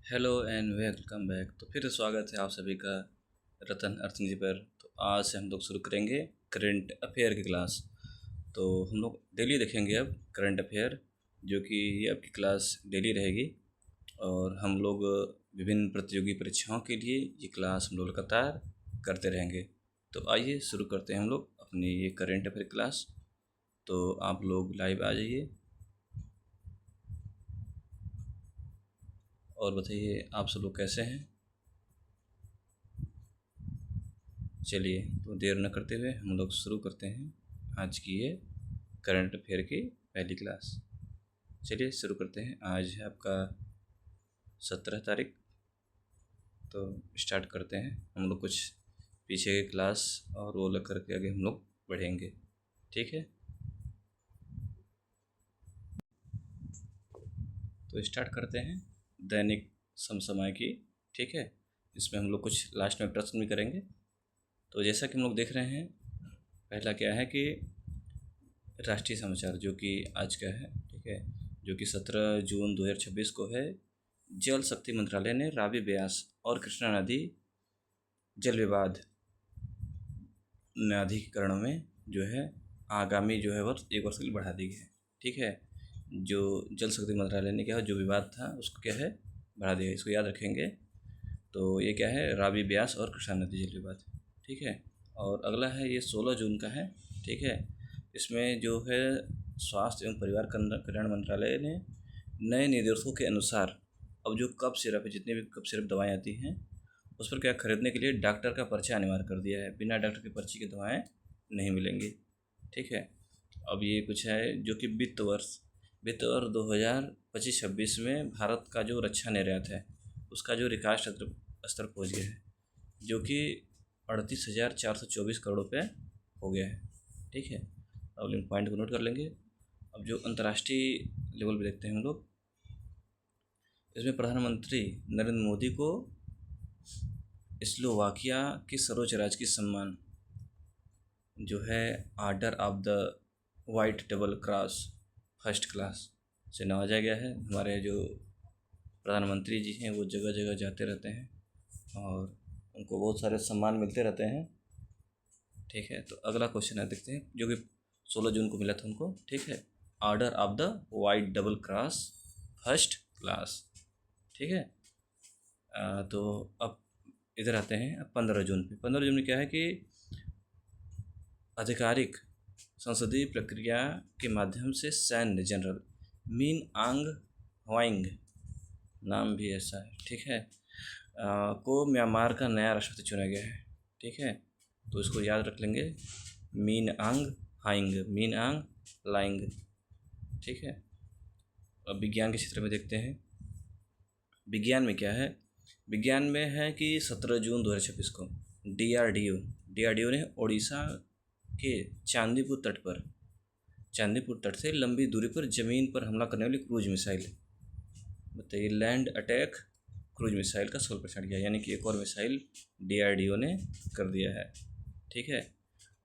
Hello and welcome back. तो फिर स्वागत है आप सभी का रतन अर्थ जी पर। तो आज से हम लोग शुरू करेंगे करंट अफेयर की क्लास। तो हम लोग डेली देखेंगे अब करंट अफेयर, जो कि ये आपकी क्लास डेली रहेगी। और हम लोग विभिन्न प्रतियोगी परीक्षाओं के लिए ये क्लास हम लोग लगातार करते रहेंगे। तो आइए शुरू करते हैं हम लोग अपनी ये करंट अफेयर क्लास। तो आप लोग लाइव आ जाइए और बताइए आप सब लोग कैसे हैं। चलिए तो देर न करते हुए हम लोग शुरू करते हैं आज की ये करंट अफेयर की पहली क्लास। चलिए शुरू करते हैं। आज है आपका 17 तारीख। तो स्टार्ट करते हैं हम लोग। कुछ पीछे की क्लास और वो लग करके आगे हम लोग बढ़ेंगे, ठीक है। तो स्टार्ट करते हैं दैनिक समसामयिक की, ठीक है। इसमें हम लोग कुछ लास्ट में प्रश्न भी करेंगे। तो जैसा कि हम लोग देख रहे हैं, पहला क्या है कि राष्ट्रीय समाचार, जो कि आज का है, ठीक है, जो कि 17 जून 2026 को है। जल शक्ति मंत्रालय ने रावी ब्यास और कृष्णा नदी जल विवाद न्यायाधिकरण में जो है आगामी जो है वर्ष 1 वर्ष के लिए बढ़ा दी गई है, ठीक है। जो जल शक्ति मंत्रालय ने क्या है, जो विवाद था उसको क्या है बढ़ा दिया है, इसको याद रखेंगे। तो ये क्या है, रावी ब्यास और कृष्णा नदी जल विवाद, ठीक है। और अगला है ये 16 जून का है, ठीक है। इसमें जो है स्वास्थ्य एवं परिवार कल्याण मंत्रालय ने नए निर्देशों के अनुसार अब जो कफ सिरप है, जितनी भी कफ सिरप दवाएँ आती हैं, उस पर क्या खरीदने के लिए डॉक्टर का पर्चा अनिवार्य कर दिया है। बिना डॉक्टर की पर्ची की दवाएँ नहीं मिलेंगी, ठीक है। अब ये कुछ है जो कि वित्त वर्ष 2025-26 में भारत का जो रक्षा निर्यात है उसका जो रिकॉर्ड स्तर पहुँच गया है, जो कि 38,424 करोड़ रुपये हो गया है, ठीक है। अब इन पॉइंट को नोट कर लेंगे। अब जो अंतर्राष्ट्रीय लेवल पे देखते हैं हम लोग, इसमें प्रधानमंत्री नरेंद्र मोदी को स्लोवाकिया की सर्वोच्च राजकीय सम्मान जो है order of the white double cross first class से नवाजा गया है। हमारे जो प्रधानमंत्री जी हैं वो जगह जगह जाते रहते हैं और उनको बहुत सारे सम्मान मिलते रहते हैं, ठीक है। तो अगला क्वेश्चन है, देखते हैं, जो कि 16 जून को मिला था उनको, ठीक है। Order of the white double cross first class, ठीक है। तो अब इधर आते हैं। अब 15 जून पे 15 जून में क्या है कि आधिकारिक संसदीय प्रक्रिया के माध्यम से सैन्य जनरल मिन आंग ह्वाइंग, नाम भी ऐसा है, ठीक है, को म्यांमार का नया राष्ट्रपति चुना गया है, ठीक है। तो इसको याद रख लेंगे, मीन आंग हाइंग, मीन आंग लाइंग, ठीक है। अब विज्ञान के क्षेत्र में देखते हैं। विज्ञान में क्या है, विज्ञान में है कि 17 जून 2026 को डीआरडीओ ने उड़ीसा के चांदीपुर तट से लंबी दूरी पर ज़मीन पर हमला करने वाली क्रूज मिसाइल, बताइए, लैंड अटैक क्रूज मिसाइल का सफल परीक्षण किया, यानी कि एक और मिसाइल डीआरडीओ ने कर दिया है, ठीक है।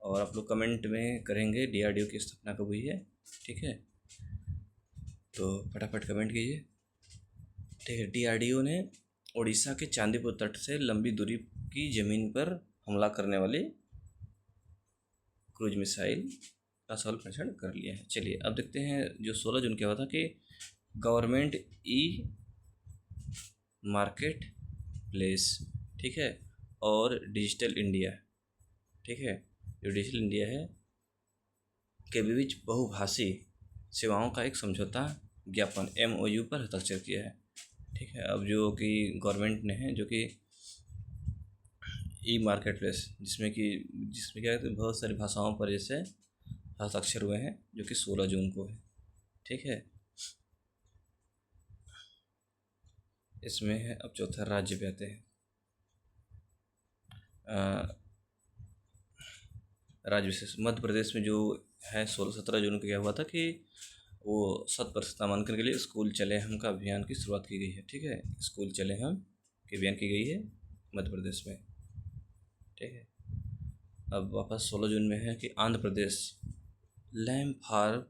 और आप लोग कमेंट में करेंगे डीआरडीओ की स्थापना कब हुई है, ठीक है। तो फटाफट कमेंट कीजिए, ठीक है। डीआरडीओ ने उड़ीसा के चांदीपुर तट से लंबी दूरी की ज़मीन पर हमला करने वाली क्रूज मिसाइल का सफल परीक्षण कर लिया है। चलिए अब देखते हैं जो 16 जून क्या हुआ था कि गवर्नमेंट ई मार्केट प्लेस, ठीक है, और डिजिटल इंडिया, ठीक है, जो डिजिटल इंडिया है के बीच बहुभाषी सेवाओं का एक समझौता ज्ञापन MOU पर हस्ताक्षर किया है, ठीक है। अब जो कि गवर्नमेंट ने है, जो कि ई मार्केट प्लेस, जिसमें क्या है बहुत सारी भाषाओं पर जैसे हस्ताक्षर हुए हैं, जो कि 16 जून को है, ठीक है। इसमें है, अब चौथा राज्य पे आते हैं। राज्य विशेष मध्य प्रदेश में जो है 17 जून को क्या हुआ था कि वो 100% नामांकन के लिए स्कूल चले हम का अभियान की शुरुआत की गई है, ठीक है। स्कूल चले हम की अभियान की गई है मध्य प्रदेश में, ठीक है। अब वापस 16 जून में है कि आंध्र प्रदेश लैम्प फार्म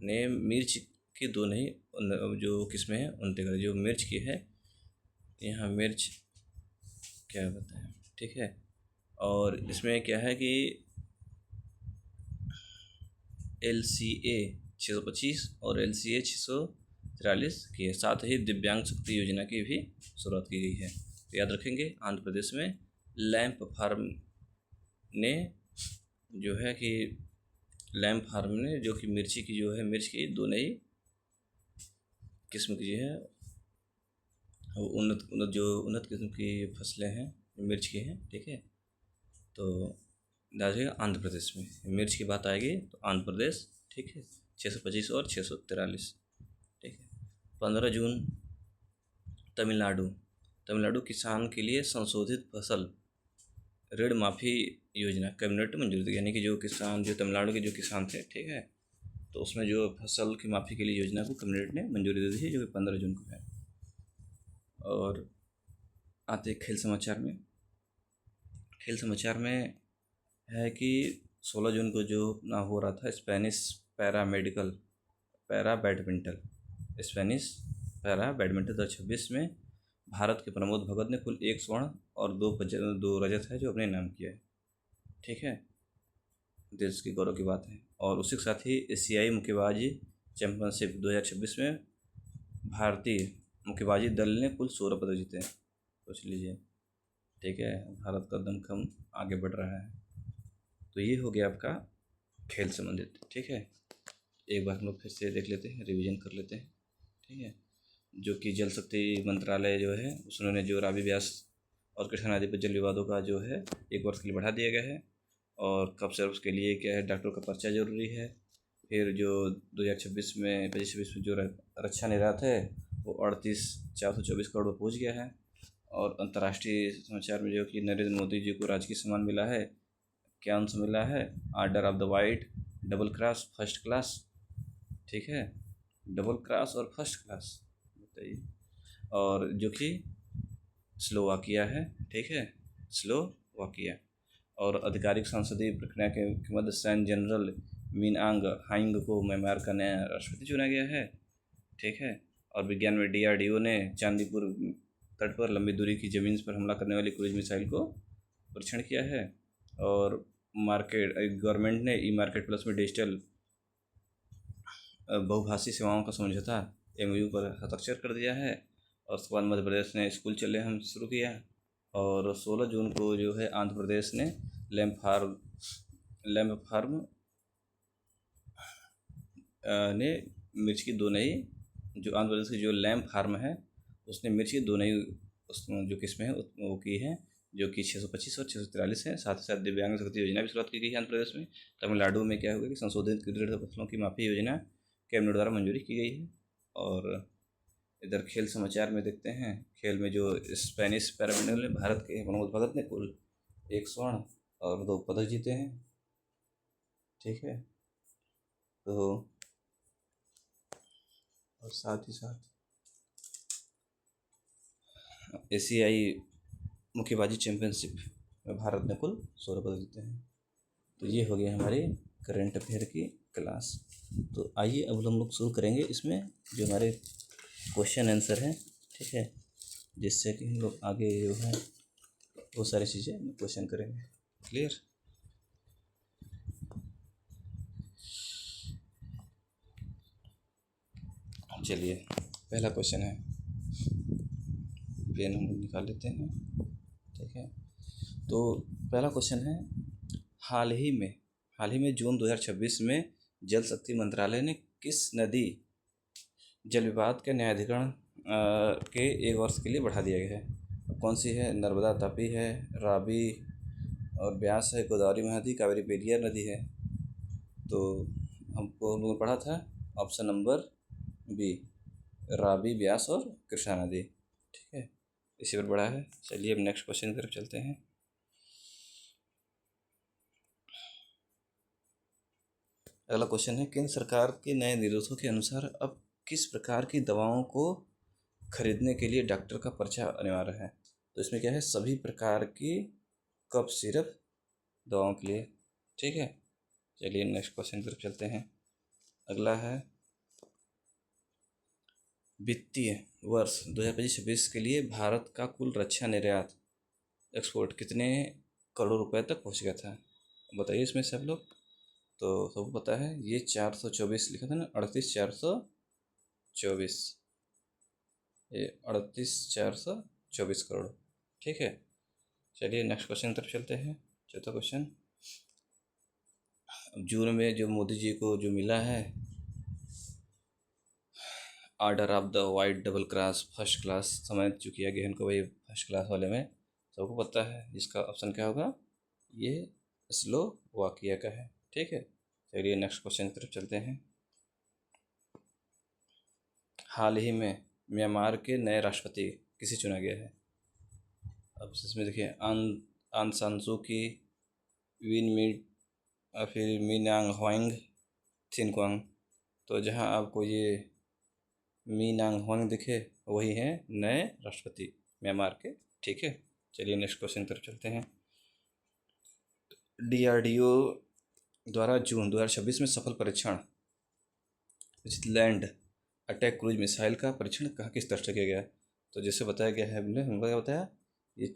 ने मिर्च की दो नहीं जो किस्में हैं उन तय करें। जो मिर्च की है, यहाँ मिर्च क्या बताएं, ठीक है। और इसमें क्या है कि LCA 625 और LCA 643 की है। साथ ही दिव्यांग शक्ति योजना की भी शुरुआत की गई है। तो याद रखेंगे, आंध्र प्रदेश में लैंप फार्म ने जो है कि लैंप फार्म ने जो कि मिर्ची की जो है मिर्च की दो नई किस्म की है, वो उन्नत किस्म की फसलें हैं मिर्च की हैं, ठीक है। तो याद रखिएगा, आंध्र प्रदेश में मिर्च की बात आएगी तो आंध्र प्रदेश, ठीक है, 625 और 643, ठीक है। 15 जून तमिलनाडु तमिलनाडु किसान के लिए संशोधित फसल ऋण माफ़ी योजना कैबिनेट ने मंजूरी दी। यानी कि जो किसान, जो तमिलनाडु के जो किसान थे, ठीक है, तो उसमें जो फसल की माफ़ी के लिए योजना को कैबिनेट ने मंजूरी दे दी है, जो कि 15 जून को है। और आते खेल समाचार में। खेल समाचार में है कि 16 जून को जो ना हो रहा था स्पेनिश पैरा बैडमिंटन 2026 में भारत के प्रमोद भगत ने कुल 1 स्वर्ण और 2 रजत है जो अपने नाम किया है, ठीक है। देश की गौरव की बात है। और उसी के साथ ही एशियाई मुक्केबाजी चैंपियनशिप 2026 में भारतीय मुक्केबाजी दल ने कुल 16 पदक जीते। सोच लीजिए, ठीक है, भारत का दमखम आगे बढ़ रहा है। तो ये हो गया आपका खेल संबंधित, ठीक है। एक बार हम लोग फिर से देख लेते हैं, रिवीजन कर लेते हैं, ठीक है। जो कि जल शक्ति मंत्रालय जो है उसने जो रावी व्यास और कृष्णा नदी पर जल विवादों का जो है 1 वर्ष के लिए बढ़ा दिया गया है। और कब से उसके लिए क्या है, डॉक्टर का पर्चा जरूरी है। फिर जो 2026 में 25-26 में जो रक्षा निर्यात है वो 38,424 करोड़ पर पहुँच गया है। और अंतर्राष्ट्रीय समाचार में जो कि नरेंद्र मोदी जी को राजकीय सम्मान मिला है। क्या उनसे मिला है? Order of the white, double cross, first class, ठीक है, डबल क्रॉस और फर्स्ट क्लास, बताइए। और जो कि स्लोवाकिया है, ठीक है, स्लोवाकिया। और आधिकारिक संसदीय प्रक्रिया के मध्य सैन्य जनरल मिन आंग हाइंग को म्यांमार का नया राष्ट्रपति चुना गया है, ठीक है। और विज्ञान में DRDO ने चांदीपुर तट पर लंबी दूरी की ज़मीन पर हमला करने वाली क्रूज मिसाइल को परीक्षण किया है। और गवर्नमेंट ने ई-मार्केट प्लस में डिजिटल बहुभाषी सेवाओं का समझौता MOU पर हस्ताक्षर कर दिया है। और उसके बाद मध्य प्रदेश ने स्कूल चले हम शुरू किया। और 16 जून को जो है आंध्र प्रदेश ने लैंप फार्म ने मिर्च की दो नई, जो आंध्र प्रदेश की जो लैंप फार्म है उसने मिर्च की दो नई जो किस्में हैं वो की हैं, जो कि 625 और 643 है। साथ ही साथ दिव्यांग शक्ति योजना भी शुरुआत की गई है आंध्र प्रदेश में। तमिलनाडु में क्या होगा कि संशोधित ऋण फसलों की माफ़ी योजना कैबिनेट द्वारा मंजूरी की गई है। और इधर खेल समाचार में देखते हैं, खेल में जो स्पेनिश पैरामिडल ने भारत के प्रमोद भगत ने कुल 1 स्वर्ण और 2 पदक जीते हैं, ठीक है। तो और साथ ही साथ एशियाई मुक्केबाजी चैंपियनशिप में भारत ने कुल 16 पदक जीते हैं। तो ये हो गया हमारे करंट अफेयर की क्लास। तो आइए अब हम लोग शुरू करेंगे इसमें जो हमारे क्वेश्चन आंसर हैं, ठीक है, जिससे कि हम लोग आगे जो है वो सारी चीज़ें क्वेश्चन करेंगे। क्लियर? चलिए, पहला क्वेश्चन है, पेन हम लोग निकाल लेते हैं, ठीक है। तो पहला क्वेश्चन है, हाल ही में जून 2026 में जल शक्ति मंत्रालय ने किस नदी जल विवाद के न्यायाधिकरण के 1 वर्ष के लिए बढ़ा दिया गया है? कौन सी है? नर्मदा, तापी है, रावी और ब्यास है, गोदावरी महानदी, कावेरी पेरियार नदी है। तो हम लोगों ने पढ़ा था option number B, Ravi, Beas और कृष्णा नदी, ठीक है, इसी पर बढ़ा है। चलिए अब नेक्स्ट क्वेश्चन की तरफ चलते हैं। अगला क्वेश्चन है, केंद्र सरकार के नए निर्देशों के अनुसार अब किस प्रकार की दवाओं को खरीदने के लिए डॉक्टर का पर्चा अनिवार्य है? तो इसमें क्या है, सभी प्रकार की कफ सिरप दवाओं के लिए, ठीक है। चलिए नेक्स्ट क्वेश्चन की तरफ चलते हैं। अगला है, वित्तीय वर्ष 2025-26 के लिए भारत का कुल रक्षा निर्यात एक्सपोर्ट कितने करोड़ रुपए तक पहुंच गया था, बताइए इसमें सब लोग। तो सबको पता है ये 424 लिखा था ना, 38,424, ये 38,424 करोड़। ठीक है, चलिए नेक्स्ट क्वेश्चन की तरफ चलते हैं। चौथा क्वेश्चन, जून में जो मोदी जी को जो मिला है order of the white double cross first class सम्मानित जो किया गया इनको, वही फर्स्ट क्लास वाले में सबको पता है। इसका ऑप्शन क्या होगा, ये स्लोवाकिया का है। ठीक है, चलिए नेक्स्ट क्वेश्चन की तरफ चलते हैं। हाल ही में म्यांमार के नए राष्ट्रपति किसे चुना गया है। अब इसमें देखिए आंग सान सू की, विन मिंट और फिर मिनांग ह्वांग थिनक्वांग। तो जहां आपको ये मिनांग ह्वांग दिखे वही हैं नए राष्ट्रपति म्यांमार के। ठीक है, चलिए नेक्स्ट क्वेश्चन की तरफ चलते हैं। DRDO द्वारा जून 2026 में सफल परीक्षण लैंड अटैक क्रूज मिसाइल का परीक्षण कहाँ किस तरह से किया गया। तो जैसे बताया गया है, हमने क्या बताया, ये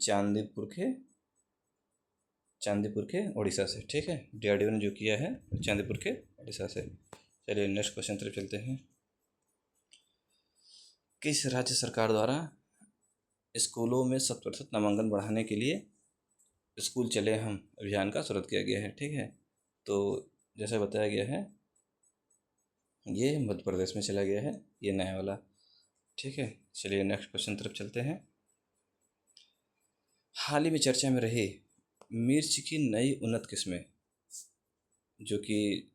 चांदीपुर के उड़ीसा से। ठीक है, DRDO ने जो किया है चांदीपुर के उड़ीसा से। चलिए नेक्स्ट क्वेश्चन तरफ चलते हैं। किस राज्य सरकार द्वारा स्कूलों में 100% नामांकन बढ़ाने के लिए स्कूल चले हम अभियान का शुरू किया गया है। ठीक है, तो जैसे बताया गया है ये मध्य प्रदेश में चला गया है, ये नया वाला। ठीक है, चलिए नेक्स्ट क्वेश्चन तरफ चलते हैं। हाल ही में चर्चा में रही मिर्च की नई उन्नत किस्में जो कि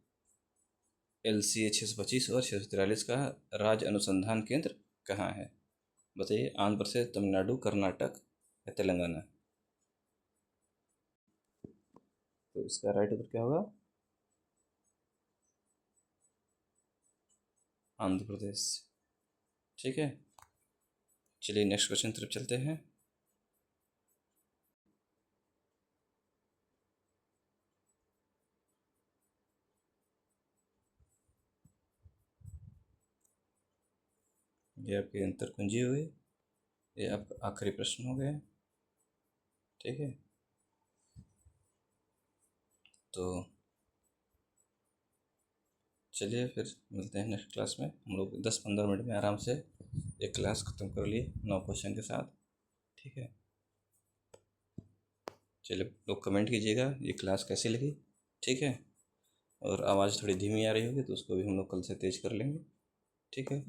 LCA 625 और 643 का राज्य अनुसंधान केंद्र कहाँ है, बताइए। आंध्र प्रदेश, तमिलनाडु, कर्नाटक या तेलंगाना। तो इसका राइट उत्तर क्या होगा, आंध्र प्रदेश। ठीक है, चलिए नेक्स्ट क्वेश्चन तरफ चलते हैं। ये आपकी अंतर कुंजी हुई, ये आपका आखिरी प्रश्न हो गया। ठीक है, तो चलिए फिर मिलते हैं नेक्स्ट क्लास में। हम लोग 10-15 मिनट में आराम से एक क्लास ख़त्म कर लिए 9 क्वेश्चन के साथ। ठीक है, चलिए लोग कमेंट कीजिएगा ये क्लास कैसी लगी। ठीक है, और आवाज़ थोड़ी धीमी आ रही होगी तो उसको भी हम लोग कल से तेज़ कर लेंगे। ठीक है।